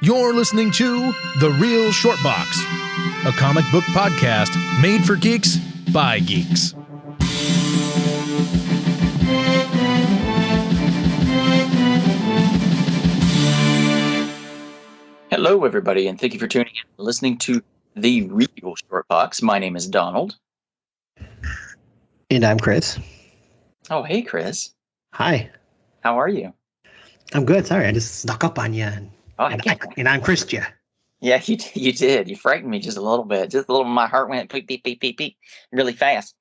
You're listening to The Real Short Box, a comic book podcast made for geeks by geeks. Hello, everybody, and thank you for tuning in and listening to The Real Short Box. My name is Donald. And I'm Chris. Oh, hey, Chris. Hi. How are you? I'm good. Sorry, I just snuck up on you. And I'm Chris. Yeah, you did. You frightened me just a little bit. Just a little. My heart went beep, beep, beep, beep, beep, really fast.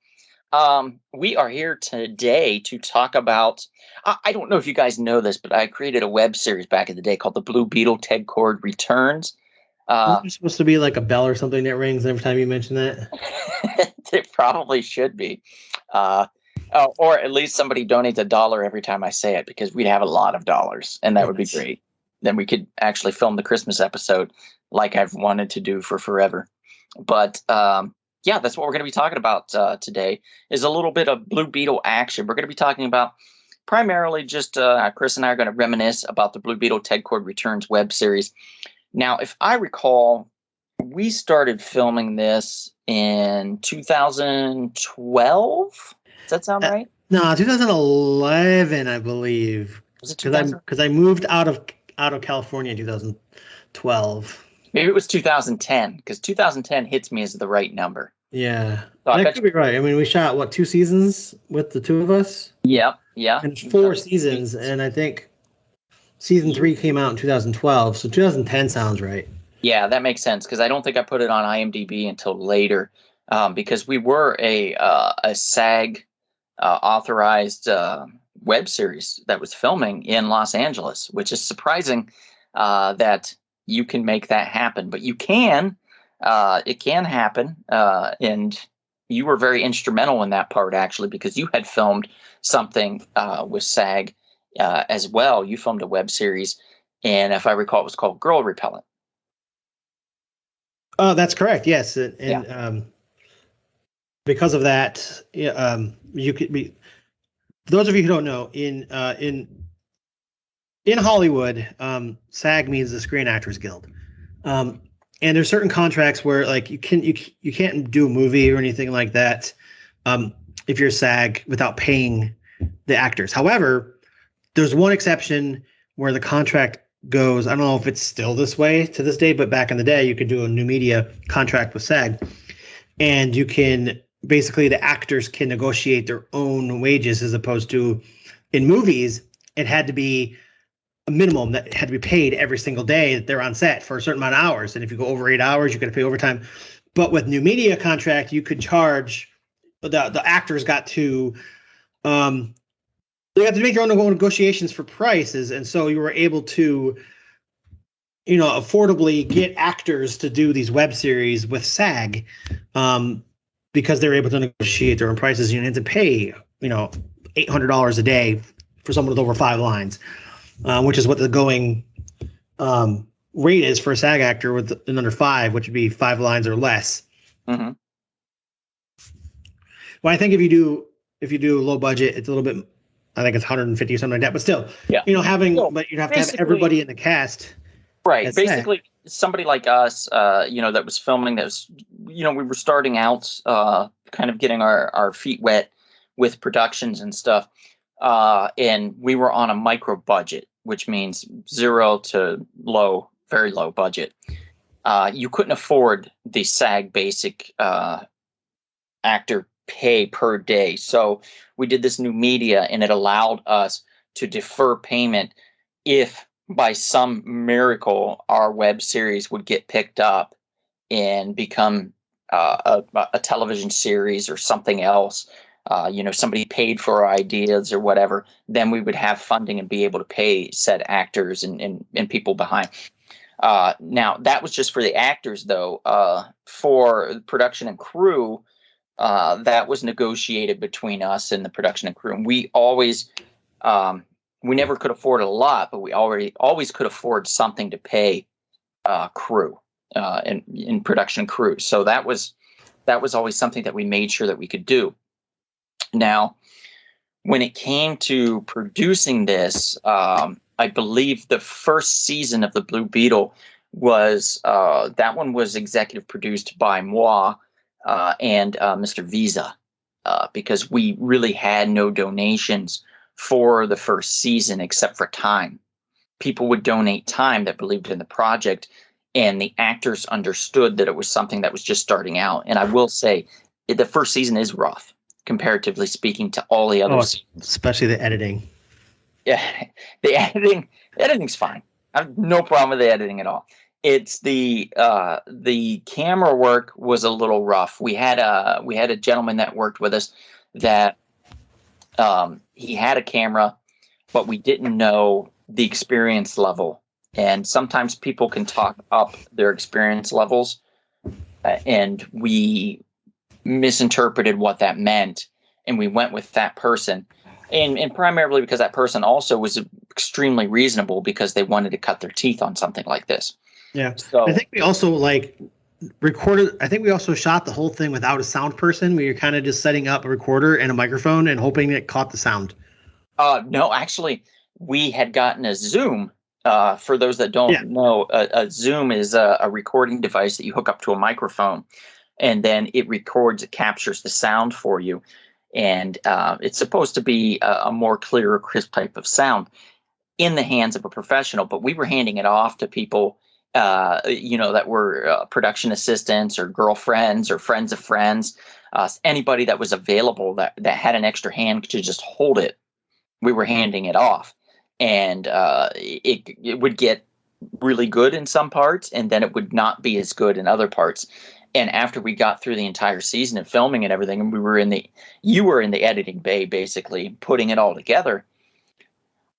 We are here today to talk about. I don't know if you guys know this, but I created a web series back in the day called the Blue Beetle Ted Cord Returns. There's supposed to be like a bell or something that rings every time you mention that. It probably should be. Or at least somebody donates $1 every time I say it, because we'd have a lot of dollars, and that would be great. Then we could actually film the Christmas episode like I've wanted to do for forever. But yeah, that's what we're going to be talking about today, is a little bit of Blue Beetle action. We're going to be talking about primarily just Chris and I are going to reminisce about the Blue Beetle Ted Cord Returns web series. Now, if I recall, we started filming this in 2012. Does that sound right? No, 2011, I believe. Was it because I moved out of California in 2012. Maybe it was 2010, because 2010 hits me as the right number. Yeah, So that could be right. I mean, we shot 2 seasons with the two of us. Yeah. And 4 seasons, and I think season 3 came out in 2012. So 2010 sounds right. Yeah, that makes sense, because I don't think I put it on IMDb until later, because we were a SAG authorized web series that was filming in Los Angeles, which is surprising that you can make that happen. But you can. It can happen. And you were very instrumental in that part, actually, because you had filmed something with SAG as well. You filmed a web series, and if I recall, it was called Girl Repellent. Oh, that's correct. Yes, and because of that, you could be. For those of you who don't know, in Hollywood, SAG means the Screen Actors Guild, and there's certain contracts where like you can't do a movie or anything like that if you're SAG without paying the actors. However, there's one exception where the contract goes. I don't know if it's still this way to this day, but back in the day, you could do a new media contract with SAG, and you can. Basically, the actors can negotiate their own wages, as opposed to in movies, it had to be a minimum that had to be paid every single day that they're on set for a certain amount of hours. And if you go over 8 hours, you got to pay overtime. But with new media contract, you could charge the actors got to they got to make their own negotiations for prices. And so you were able to, affordably get actors to do these web series with SAG. Because they're able to negotiate their own prices, you need to pay, $800 a day for someone with over 5 lines, which is what the going rate is for a SAG actor with an under 5, which would be 5 lines or less. Mm-hmm. Well, I think if you do low budget, it's a little bit. I think it's 150 or something like that. But still, but you'd have to have everybody in the cast. Right. Basically, somebody like us, that was filming, that was, we were starting out, kind of getting our feet wet with productions and stuff. And we were on a micro budget, which means 0 to low, very low budget. You couldn't afford the SAG basic actor pay per day. So we did this new media, and it allowed us to defer payment if by some miracle our web series would get picked up and become a television series or something else. Somebody paid for our ideas or whatever, then we would have funding and be able to pay said actors and people behind. Now, that was just for the actors, though. For production and crew, that was negotiated between us and the production and crew. And we always, we never could afford a lot, but we always could afford something to pay crew in production crew. So that was always something that we made sure that we could do. Now, when it came to producing this, I believe the first season of the Blue Beetle was that one was executive produced by moi and Mr. Visa, because we really had no donations for the first season except for time. People would donate time that believed in the project, and the actors understood that it was something that was just starting out. And I will say, the first season is rough, comparatively speaking, to all the others. Especially the editing. Yeah, the editing's fine. I have no problem with the editing at all. It's the camera work was a little rough. We had a gentleman that worked with us that he had a camera, but we didn't know the experience level. And sometimes people can talk up their experience levels, and we misinterpreted what that meant, and we went with that person. And primarily because that person also was extremely reasonable, because they wanted to cut their teeth on something like this. Yeah. So I think we also recorded. I think we also shot the whole thing without a sound person. We were kind of just setting up a recorder and a microphone and hoping it caught the sound. No, actually, we had gotten a Zoom. For those that don't know, a Zoom is a recording device that you hook up to a microphone, and then it captures the sound for you. And it's supposed to be a more clear, crisp type of sound in the hands of a professional. But we were handing it off to people, that were production assistants or girlfriends or friends of friends, anybody that was available that had an extra hand to just hold it. We were handing it off, and it would get really good in some parts, and then it would not be as good in other parts. And after we got through the entire season of filming and everything, and you were in the editing bay, basically putting it all together,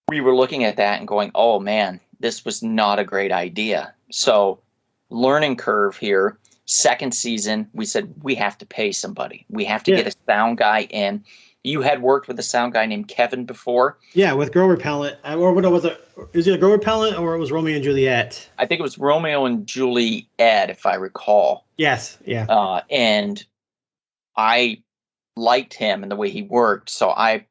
we were looking at that and going, oh man, this was not a great idea. So learning curve here. Second season, we said, we have to pay somebody. We have to get a sound guy in. You had worked with a sound guy named Kevin before. Yeah, with Grow Repellent. Or what was it? Is it Grow Repellent or it was Romeo and Juliet? I think it was Romeo and Juliet, if I recall. Yes, yeah. And I liked him and the way he worked, so I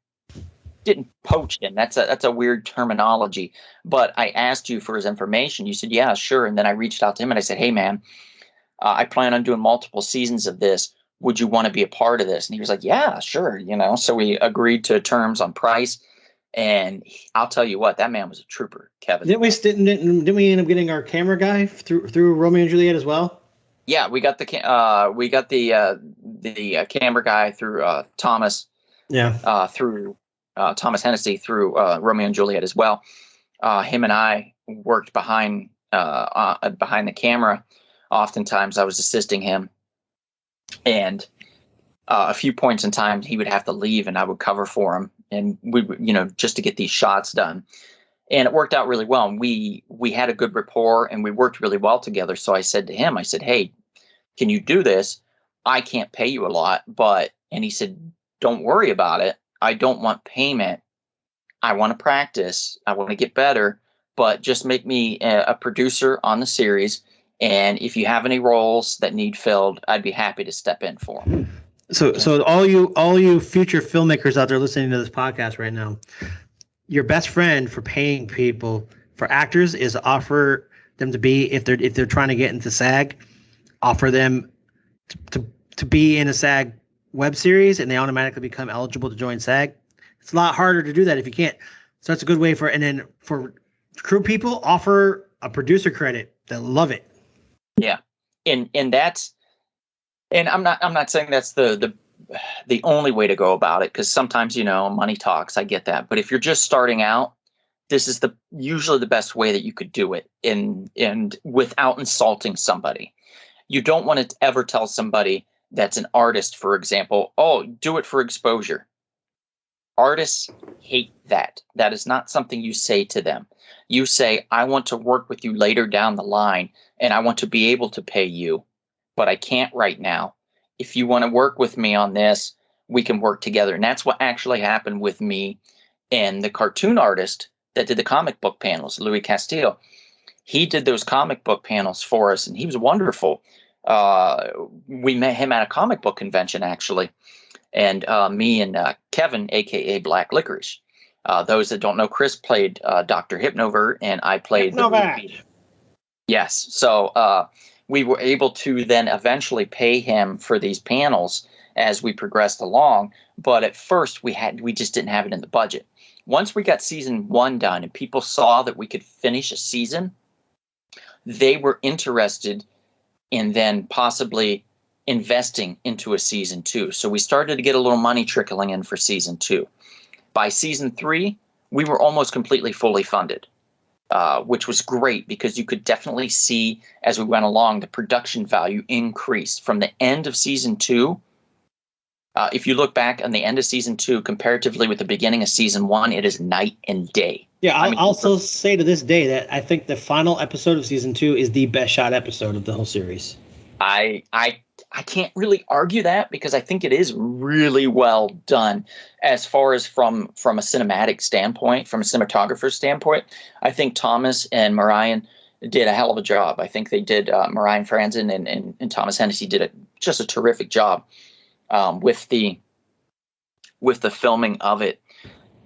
didn't poach him. That's a weird terminology. But I asked you for his information. You said, yeah, sure. And then I reached out to him and I said, hey, man, I plan on doing multiple seasons of this. Would you want to be a part of this? And he was like, yeah, sure. So we agreed to terms on price. And I'll tell you what, that man was a trooper, Kevin. Didn't we end up getting our camera guy through Romeo and Juliet as well? Yeah, we got the camera guy through Thomas. Yeah. Through Thomas Hennessy through Romeo and Juliet as well. Him and I worked behind the camera. Oftentimes, I was assisting him, and a few points in time, he would have to leave, and I would cover for him, and we, just to get these shots done. And it worked out really well. And we had a good rapport, and we worked really well together. So I said to him, hey, can you do this? I can't pay you a lot, and he said, don't worry about it. I don't want payment. I want to practice. I want to get better, but just make me a producer on the series. And if you have any roles that need filled, I'd be happy to step in for them. So all you future filmmakers out there listening to this podcast right now, your best friend for paying people, for actors, is offer them to be, if they're trying to get into SAG, offer them to be in a SAG web series, and they automatically become eligible to join SAG. It's a lot harder to do that if you can't. So that's a good way and then for crew people, offer a producer credit. They'll love it. Yeah. And I'm not saying that's the only way to go about it, because sometimes, money talks. I get that. But if you're just starting out, this is usually the best way that you could do it, and without insulting somebody. You don't want to ever tell somebody that's an artist, for example, oh, do it for exposure. Artists hate that. That is not something you say to them. You say, I want to work with you later down the line, and I want to be able to pay you, but I can't right now. If you want to work with me on this, we can work together. And that's what actually happened with me and the cartoon artist that did the comic book panels, Louis Castillo. He did those comic book panels for us, and he was wonderful. We met him at a comic book convention, actually. And me and Kevin, a.k.a. Black Licorice. Those that don't know, Chris played Dr. Hypnovert, and I played the Blue Beetle. Yes. So we were able to then eventually pay him for these panels as we progressed along. But at first we just didn't have it in the budget. Once we got season 1 done and people saw that we could finish a season, they were interested in then possibly investing into a season 2. So we started to get a little money trickling in for season 2. By season 3, we were almost completely fully funded. Which was great because you could definitely see as we went along the production value increased from the end of season 2. If you look back on the end of season 2 comparatively with the beginning of season 1, it is night and day. Yeah, I'll also say to this day that I think the final episode of season 2 is the best shot episode of the whole series. I can't really argue that because I think it is really well done as far as from a cinematic standpoint, from a cinematographer's standpoint. I think Thomas and Marian did a hell of a job. I think they did, Marian Franzen and Thomas Hennessy did just a terrific job with the filming of it.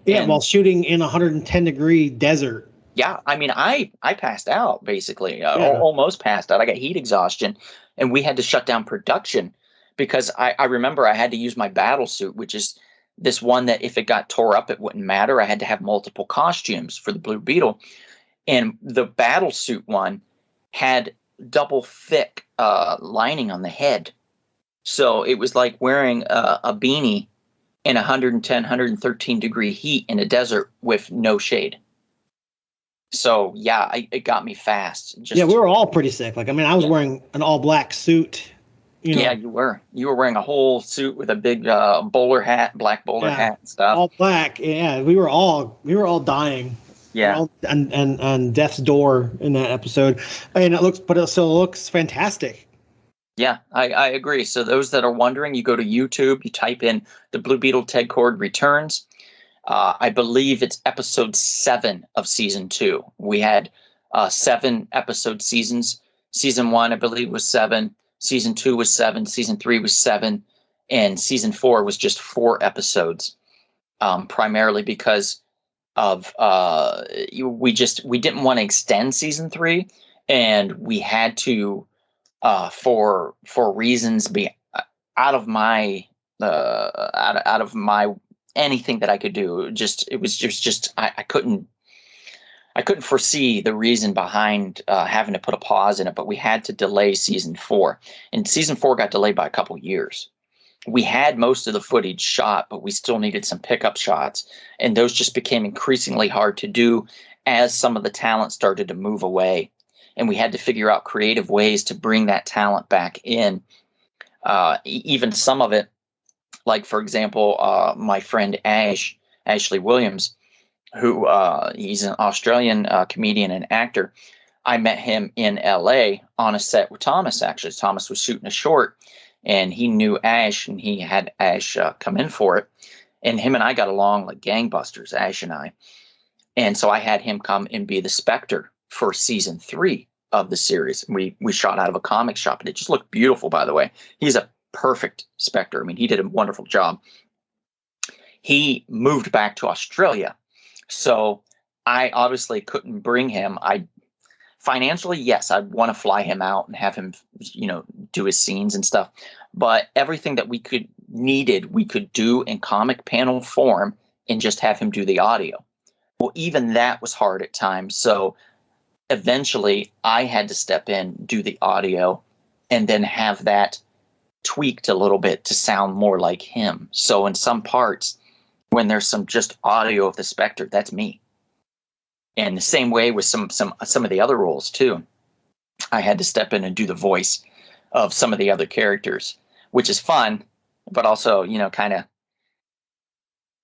Yeah, while shooting in 110-degree desert. Yeah, I mean, I passed out basically, almost passed out. I got heat exhaustion, and we had to shut down production because I remember I had to use my battle suit, which is this one that if it got tore up, it wouldn't matter. I had to have multiple costumes for the Blue Beetle, and the battle suit one had double thick lining on the head, so it was like wearing a beanie in 110, 113 degree heat in a desert with no shade. So yeah, it got me fast. We were all pretty sick. Like, I mean, I was wearing an all black suit. Yeah, you were. You were wearing a whole suit with a big bowler hat, black bowler hat and stuff. All black. Yeah, we were all dying. Yeah, and death's door in that episode, and it still looks fantastic. Yeah, I agree. So those that are wondering, you go to YouTube, you type in the Blue Beetle Ted Cord Returns. I believe it's episode 7 of season 2. We had 7 episode seasons. Season 1, I believe, was 7. Season 2 was 7. Season 3 was 7. And season 4 was just 4 episodes, primarily because of we didn't want to extend season 3, and we had to for reasons be out of my anything that I could do. I couldn't foresee the reason behind having to put a pause in it, but we had to delay season 4, and season 4 got delayed by a couple years. We had most of the footage shot, but we still needed some pickup shots, and those just became increasingly hard to do as some of the talent started to move away, and we had to figure out creative ways to bring that talent back in. Even some of it, like, for example, my friend Ashley Williams, who he's an Australian comedian and actor. I met him in LA on a set with Thomas. Actually, Thomas was shooting a short, and he knew Ash, and he had Ash come in for it. And him and I got along like gangbusters, Ash and I. And so I had him come and be the Spectre for season 3 of the series. We shot out of a comic shop, and it just looked beautiful, by the way. He's a perfect Spectre. I mean, he did a wonderful job. He moved back to Australia, so I obviously couldn't bring him. Financially, yes, I'd want to fly him out and have him, do his scenes and stuff. But everything that we could do in comic panel form and just have him do the audio. Well, even that was hard at times. So eventually I had to step in, do the audio, and then have that tweaked a little bit to sound more like him. So in some parts, when there's some just audio of the Spectre, that's me. And the same way with some of the other roles too. I had to step in and do the voice of some of the other characters, which is fun, but also,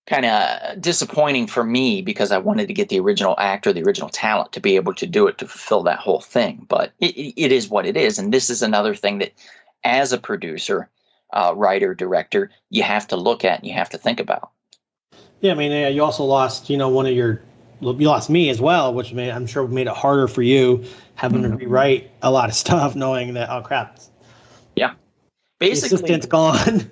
kind of disappointing for me because I wanted to get the original actor, the original talent to be able to do it, to fulfill that whole thing. But it is what it is. And this is another thing that as a producer, writer, director, you have to look at and you have to think about. Yeah, I mean, you also lost, you lost me as well, which I'm sure made it harder for you having to rewrite a lot of stuff, knowing that, oh crap. Yeah. Basically, the assistant's gone.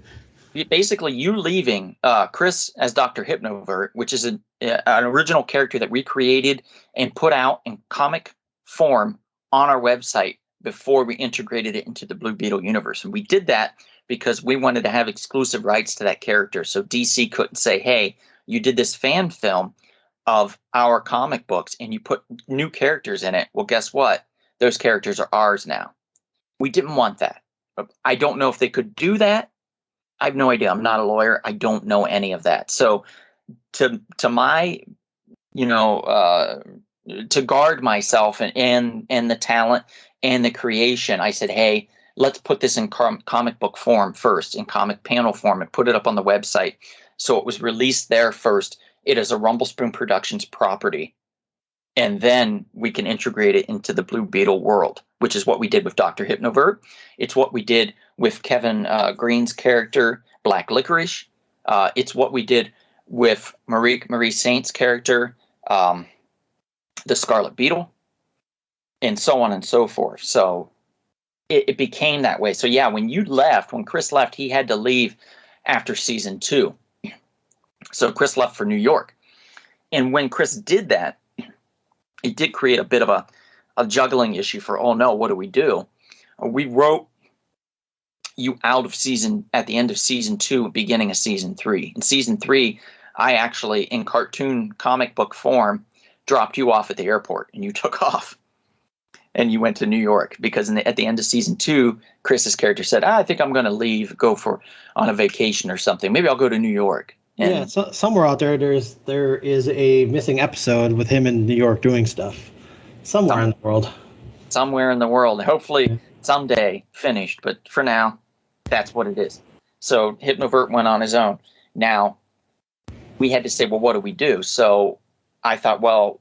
Basically, you leaving Chris as Dr. Hypnovert, which is an original character that we created and put out in comic form on our website before we integrated it into the Blue Beetle universe. And we did that because we wanted to have exclusive rights to that character. So DC couldn't say, hey, you did this fan film of our comic books and you put new characters in it. Well, guess what? Those characters are ours now. We didn't want that. I don't know if they could do that. I have no idea. I'm not a lawyer. I don't know any of that. So to my, to guard myself and the talent and the creation, I said, hey, let's put this in comic book form first, in comic panel form, and put it up on the website. So it was released there first. It is a Rumble Spoon Productions property. And then we can integrate it into the Blue Beetle world, which is what we did with Dr. Hypnovert. It's what we did with Kevin Green's character, Black Licorice. It's what we did with Marie Saint's character, the Scarlet Beetle, and so on and so forth. So it became that way. So yeah, when Chris left, he had to leave after season 2. So Chris left for New York. And when Chris did that, it did create a bit of a juggling issue for, oh no, what do we do? We wrote you out of at the end of season 2, beginning of season 3. In season 3, I actually, in cartoon comic book form, dropped you off at the airport and you took off and you went to New York because at the end of season 2, Chris's character said, I think I'm going to leave, go on a vacation or something. Maybe I'll go to New York. And so somewhere out there, there is a missing episode with him in New York doing stuff. Somewhere in the world. Somewhere in the world. Hopefully someday finished, but for now, that's what it is. So Hypnovert went on his own. Now, we had to say, well, what do we do? So I thought, well,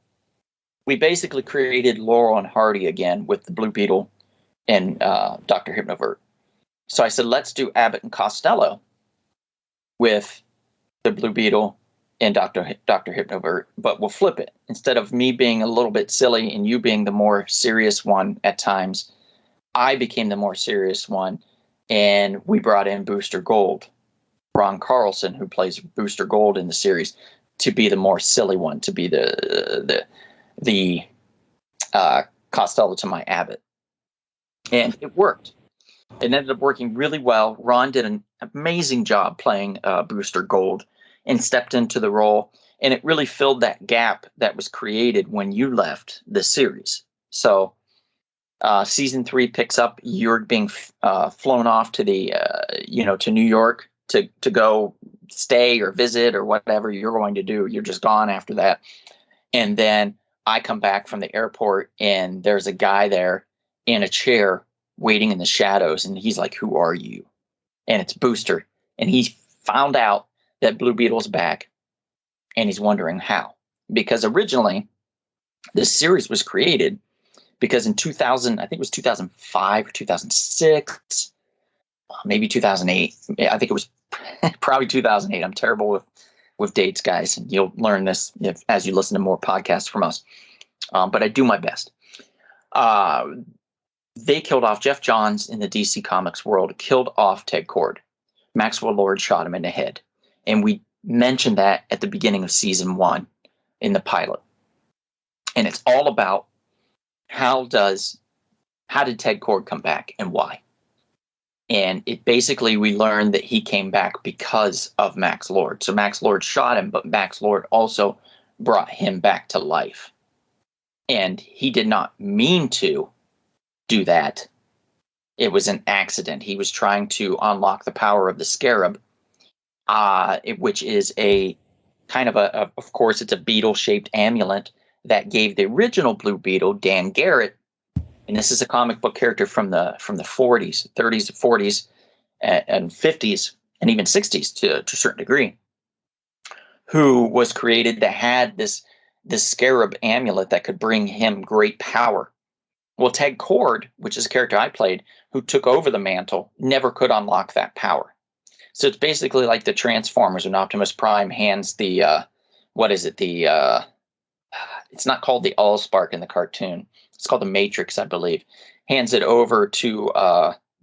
we basically created Laurel and Hardy again with the Blue Beetle and Dr. Hypnovert. So I said, let's do Abbott and Costello with the Blue Beetle and Dr. Hypnovert, but we'll flip it. Instead of me being a little bit silly and you being the more serious one at times, I became the more serious one, and we brought in Booster Gold, Ron Carlson, who plays Booster Gold in the series, to be the more silly one, to be the Costello to my Abbott. And it worked. It ended up working really well. Ron did an amazing job playing Booster Gold and stepped into the role. And it really filled that gap that was created when you left the series. So season 3 picks up. You're being flown off to to New York to go stay or visit or whatever you're going to do. You're just gone after that. And then I come back from the airport and there's a guy there in a chair waiting in the shadows. And he's like, who are you? And it's Booster. And he found out that Blue Beetle's back. And he's wondering how. Because originally, this series was created because in 2000, I think it was 2005 or 2006, maybe 2008. I think it was probably 2008. I'm terrible with dates, guys. And you'll learn this as you listen to more podcasts from us. But I do my best. They killed off Jeff Johns in the DC Comics world, killed off Ted Kord. Maxwell Lord shot him in the head. And we mentioned that at the beginning of season 1 in the pilot. And it's all about how did Ted Kord come back and why? And it basically, we learned that he came back because of Max Lord. So Max Lord shot him, but Max Lord also brought him back to life. And he did not mean to do that. It was an accident. He was trying to unlock the power of the Scarab, which is a kind of of course, it's a beetle-shaped amulet that gave the original Blue Beetle, Dan Garrett, and this is a comic book character from the 40s, 30s, 40s, and 50s, and even 60s to a certain degree, who was created that had this Scarab amulet that could bring him great power. Well, Ted Kord, which is a character I played, who took over the mantle, never could unlock that power. So it's basically like the Transformers when Optimus Prime hands the, it's not called the Allspark in the cartoon. It's called the Matrix, I believe. Hands it over to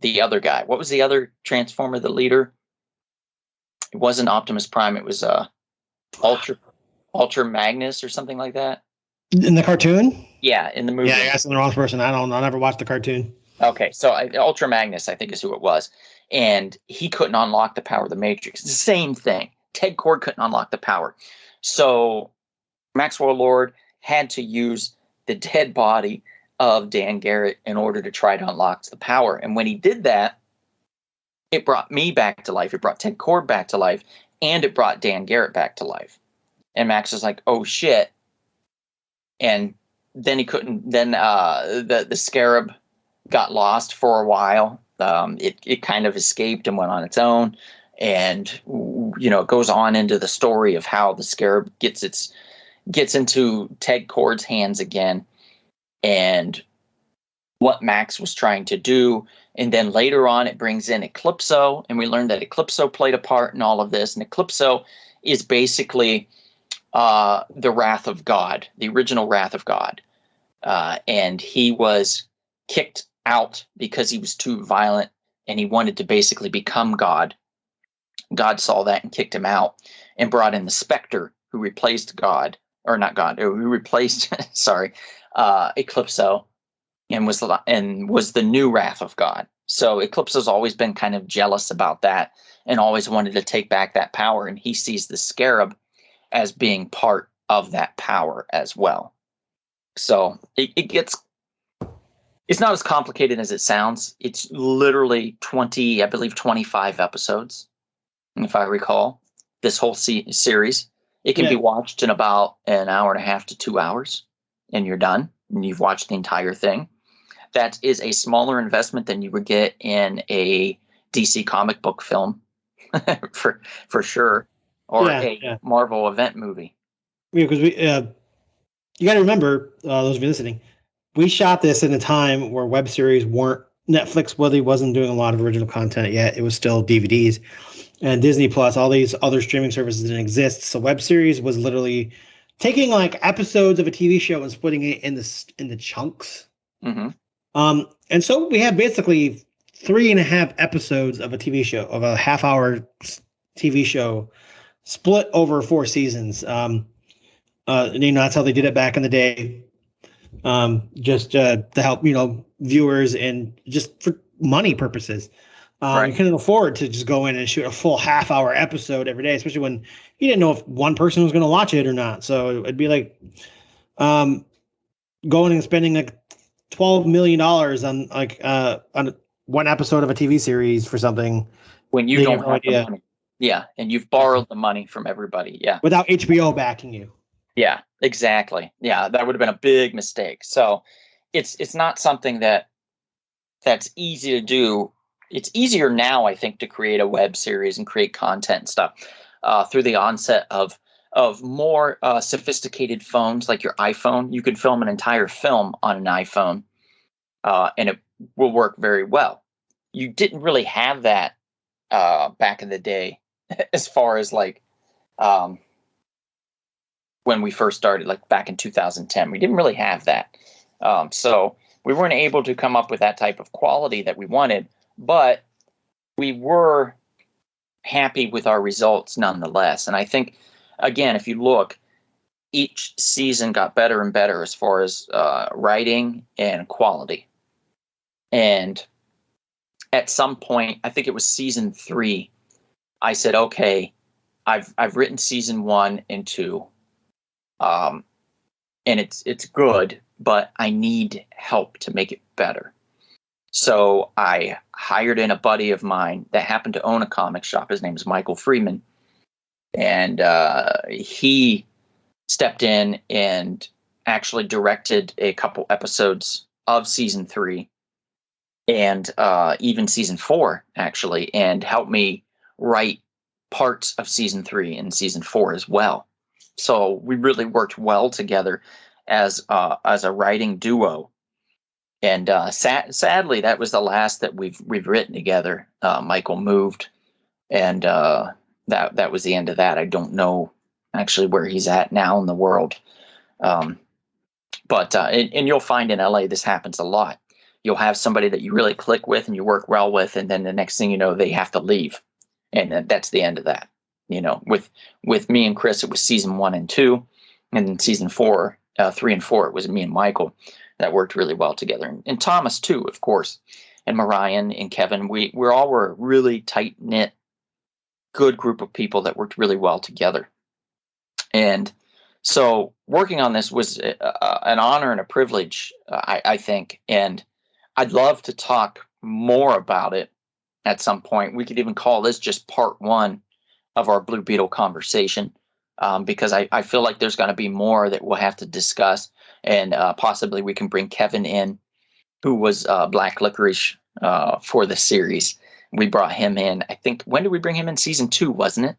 the other guy. What was the other Transformer, the leader? It wasn't Optimus Prime. It was Ultra Magnus or something like that. In the cartoon? Yeah, in the movie. Yeah, I guess I'm the wrong person. I never watched the cartoon. Okay, so Ultra Magnus, I think, is who it was, and he couldn't unlock the power of the Matrix. It's the same thing. Ted Cord couldn't unlock the power, so Maxwell Lord had to use the dead body of Dan Garrett in order to try to unlock the power. And when he did that, it brought me back to life. It brought Ted Cord back to life, and it brought Dan Garrett back to life. And Max was like, "Oh shit!" And then he couldn't. Then the scarab got lost for a while. It kind of escaped and went on its own, and it goes on into the story of how the scarab gets into Ted Cord's hands again, and what Max was trying to do. And then later on, it brings in Eclipso, and we learned that Eclipso played a part in all of this. And Eclipso is basically the wrath of God, the original wrath of God. And he was kicked out because he was too violent, and he wanted to basically become God. God saw that and kicked him out and brought in the Spectre, who replaced God, or not God, who replaced, sorry, Eclipso, and was the new wrath of God. So Eclipso's always been kind of jealous about that and always wanted to take back that power, and he sees the scarab as being part of that power as well. So it's not as complicated as it sounds. It's literally 25 episodes, if I recall, this whole series. It can be watched in about an hour and a half to 2 hours, and you're done, and you've watched the entire thing. That is a smaller investment than you would get in a DC comic book film, for sure, or a Marvel event movie. Yeah, because you got to remember, those of you listening, we shot this in a time where web series weren't, Netflix wasn't doing a lot of original content yet. It was still DVDs, and Disney Plus, all these other streaming services didn't exist. So web series was literally taking like episodes of a TV show and splitting it in the chunks. Mm-hmm. And so we have basically 3.5 episodes of a TV show, of a half-hour TV show, split over 4 seasons. That's how they did it back in the day. Just to help viewers and just for money purposes. Right. You couldn't afford to just go in and shoot a full half-hour episode every day, especially when you didn't know if one person was going to watch it or not. So it'd be like going and spending like $12 million on one episode of a TV series for something when you don't have the money. Yeah, and you've borrowed the money from everybody. Yeah, without HBO backing you. Yeah, exactly. Yeah, that would have been a big mistake. So it's not something that's easy to do. It's easier now, I think, to create a web series and create content and stuff through the onset of more sophisticated phones like your iPhone. You could film an entire film on an iPhone, and it will work very well. You didn't really have that back in the day, as far as like when we first started, like back in 2010. We didn't really have that. So we weren't able to come up with that type of quality that we wanted, but we were happy with our results nonetheless. And I think, again, if you look, each season got better and better as far as writing and quality. And at some point, I think it was season 3, I said, okay, I've written season 1 and 2. And it's good, but I need help to make it better. So I hired in a buddy of mine that happened to own a comic shop. His name is Michael Freeman. And he stepped in and actually directed a couple episodes of season 3 and even season 4, actually, and helped me write parts of season 3 and season 4 as well. So we really worked well together as a writing duo. And sadly, that was the last that we've written together. Michael moved, and that was the end of that. I don't know actually where he's at now in the world. But you'll find in LA this happens a lot. You'll have somebody that you really click with and you work well with, and then the next thing you know, they have to leave, and that's the end of that. With me and Chris, it was season 1 and 2, and then season 4 3 and 4. It was me and Michael that worked really well together, and Thomas too, of course, and Mariah and Kevin. We all were a really tight knit, good group of people that worked really well together. And so working on this was an honor and a privilege, I think. And I'd love to talk more about it at some point. We could even call this just part 1 of our Blue Beetle conversation, because I feel like there's going to be more that we'll have to discuss. And possibly we can bring Kevin in, who was Black Licorice for the series. We brought him in. I think, when did we bring him in? Season 2, wasn't it?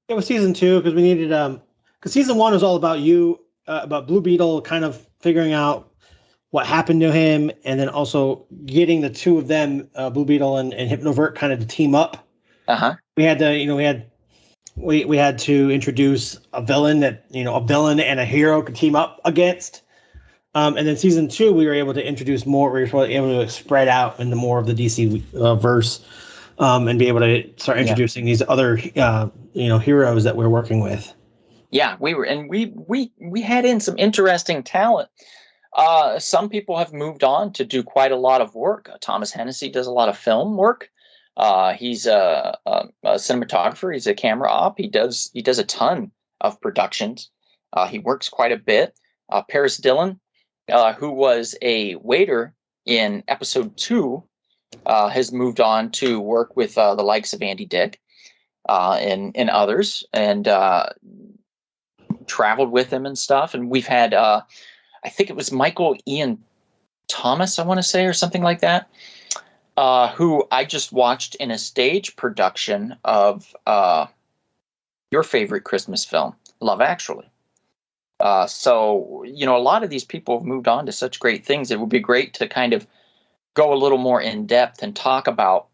It was season 2, because we needed because season 1 was all about you, about Blue Beetle, kind of figuring out what happened to him, and then also getting the two of them, Blue Beetle and Hypnovert, kind of to team up. We had to, we had to introduce a villain that, a villain and a hero could team up against. And then season 2, we were able to introduce more. We were able to spread out into more of the DC verse, and be able to start introducing these other, heroes that we're working with. Yeah, we were, and we had in some interesting talent. Some people have moved on to do quite a lot of work. Thomas Hennessy does a lot of film work. He's a cinematographer. He's a camera op. He does a ton of productions. He works quite a bit. Paris Dillon, who was a waiter in episode 2, has moved on to work with the likes of Andy Dick and others, and traveled with him and stuff. And we've had, I think it was Michael Ian Thomas, I want to say, or something like that, who I just watched in a stage production of your favorite Christmas film, Love Actually. So, a lot of these people have moved on to such great things. It would be great to kind of go a little more in depth and talk about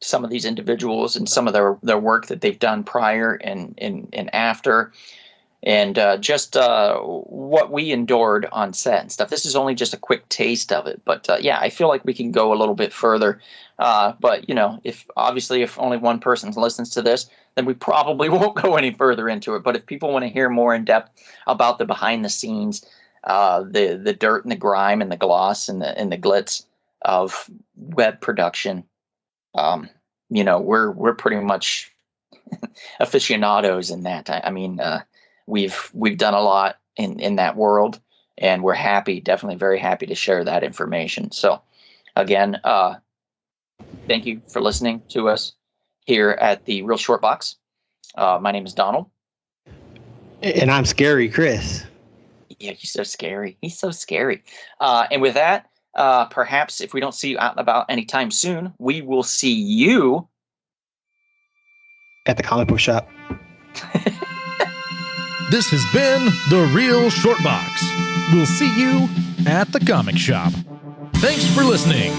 some of these individuals and some of their work that they've done prior and after, and just what we endured on set and stuff. This is only just a quick taste of it, but I feel like we can go a little bit further. But if only one person listens to this, then we probably won't go any further into it. But if people want to hear more in depth about the behind the scenes, the dirt and the grime and the gloss and the glitz of web production, we're pretty much aficionados in that. I mean, we've done a lot in that world, and we're definitely very happy to share that information. So again, thank you for listening to us here at the Real Short Box. My name is Donald. And I'm Scary Chris. Yeah, he's so scary. And with that, perhaps if we don't see you out and about anytime soon, we will see you at the comic book shop. This has been The Real Short Box. We'll see you at the comic shop. Thanks for listening.